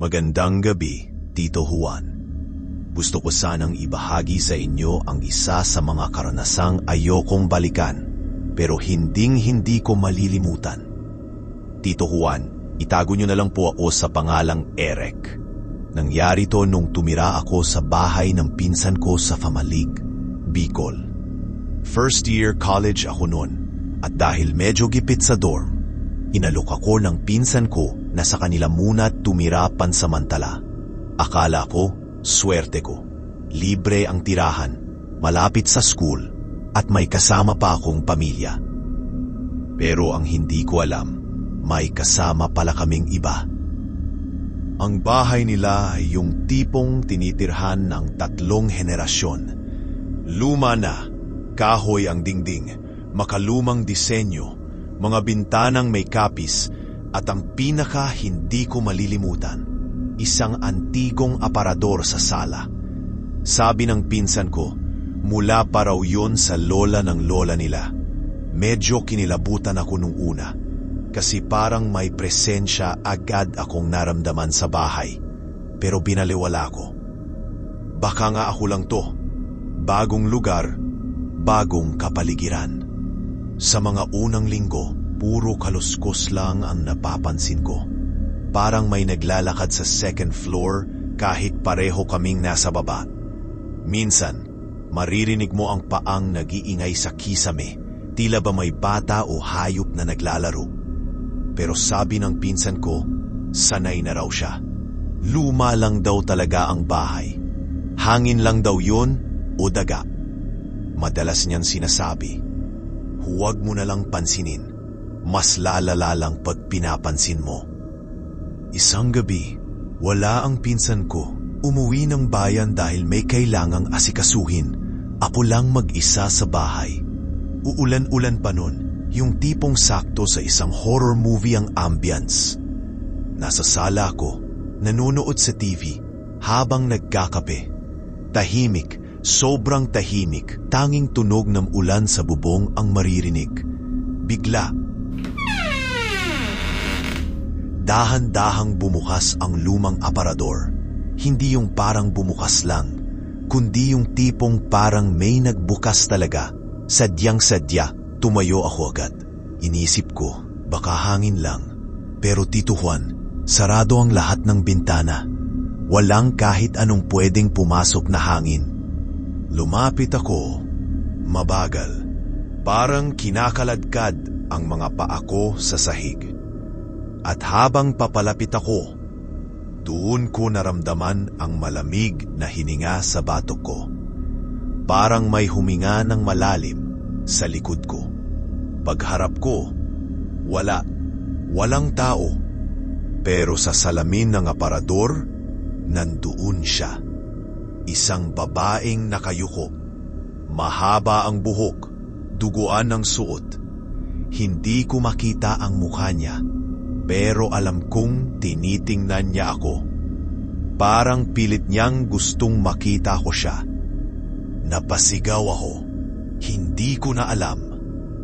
Magandang gabi, Tito Juan. Gusto ko sanang ibahagi sa inyo ang isa sa mga karanasang ayokong balikan, pero hinding-hindi ko malilimutan. Tito Juan, itago niyo na lang po ako sa pangalang Eric. Nangyari to nung tumira ako sa bahay ng pinsan ko sa Famalig, Bicol. First year college ako noon, at dahil medyo gipit sa dorm, inalok ako ng pinsan ko na sa kanila muna tumira pansamantala. Akala ko, swerte ko. Libre ang tirahan, malapit sa school, at may kasama pa akong pamilya. Pero ang hindi ko alam, may kasama pala kaming iba. Ang bahay nila ay yung tipong tinitirhan ng 3 henerasyon. Luma na, kahoy ang dingding, makalumang disenyo, mga bintanang may kapis, at ang pinaka hindi ko malilimutan, isang antigong aparador sa sala. Sabi ng pinsan ko, mula pa raw yun sa lola ng lola nila. Medyo kinilabutan ako nung una, kasi parang may presensya agad akong naramdaman sa bahay, pero binaliwala ko. Baka nga ako lang to, bagong lugar, bagong kapaligiran. Sa mga unang linggo, puro kaluskos lang ang napapansin ko. Parang may naglalakad sa 2nd floor kahit pareho kaming nasa baba. Minsan, maririnig mo ang paang nag-iingay sa kisame, tila ba may bata o hayop na naglalaro. Pero sabi ng pinsan ko, sanay na raw siya. Luma lang daw talaga ang bahay. Hangin lang daw yun o daga. Madalas niyan sinasabi, huwag mo na lang pansinin, mas lalala lang pag pinapansin mo. Isang gabi, wala ang pinsan ko. Umuwi ng bayan dahil may kailangang asikasuhin. Ako lang mag-isa sa bahay. Uulan-ulan pa nun, yung tipong sakto sa isang horror movie ang ambience. Nasa sala ako, nanonood sa TV, habang nagkakape. Tahimik, sobrang tahimik, tanging tunog ng ulan sa bubong ang maririnig. Bigla, dahan-dahang bumukas ang lumang aparador. Hindi yung parang bumukas lang, kundi yung tipong parang may nagbukas talaga. Sadyang-sadya, tumayo ako agad. Inisip ko, baka hangin lang. Pero Tito Juan, sarado ang lahat ng bintana. Walang kahit anong pwedeng pumasok na hangin. Lumapit ako, mabagal. Parang kinakaladkad ang mga paa ko sa sahig. At habang papalapit ako, doon ko naramdaman ang malamig na hininga sa batok ko. Parang may huminga ng malalim sa likod ko. Pagharap ko, walang tao. Pero sa salamin ng aparador, nandoon siya. Isang babaeng nakayuko. Mahaba ang buhok, duguan ng suot. Hindi ko makita ang mukha niya, pero alam kong tinitingnan niya ako. Parang pilit niyang gustong makita ko siya. Napasigaw ako. Hindi ko na alam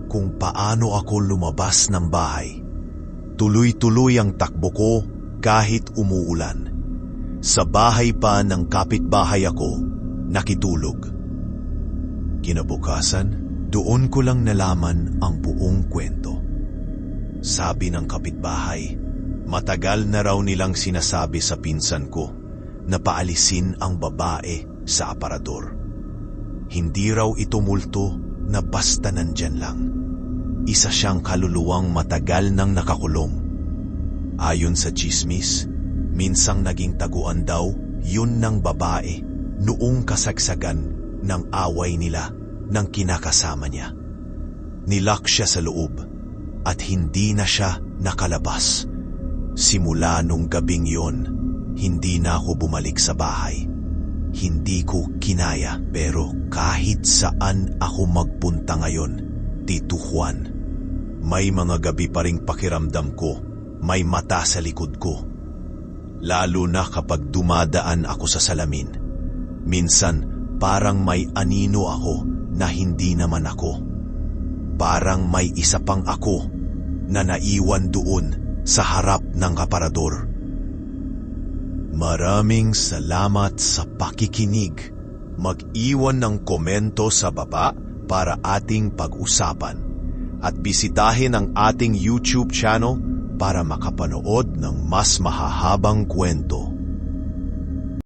kung paano ako lumabas ng bahay. Tuloy-tuloy ang takbo ko kahit umuulan. Sa bahay pa ng kapitbahay ako, nakitulog. Kinabukasan, doon ko lang nalaman ang buong kwento. Sabi ng kapitbahay, matagal na raw nilang sinasabi sa pinsan ko na paalisin ang babae sa aparador. Hindi raw ito multo na basta nandyan lang. Isa siyang kaluluwang matagal nang nakakulong. Ayon sa tsismis, minsang naging taguan daw yun ng babae noong kasagsagan ng away nila ng kinakasama niya. Nilak siya sa loob at hindi na siya nakalabas. Simula nung gabing yon, hindi na ako bumalik sa bahay. Hindi ko kinaya, pero kahit saan ako magpunta ngayon, Tito Juan, may mga gabi pa ring pakiramdam ko, may mata sa likod ko. Lalo na kapag dumadaan ako sa salamin. Minsan, parang may anino ako na hindi naman ako. Parang may isa pang ako na naiwan doon sa harap ng aparador. Maraming salamat sa pakikinig. Mag-iwan ng komento sa baba para ating pag-usapan. At bisitahin ang ating YouTube channel para makapanood ng mas mahahabang kwento.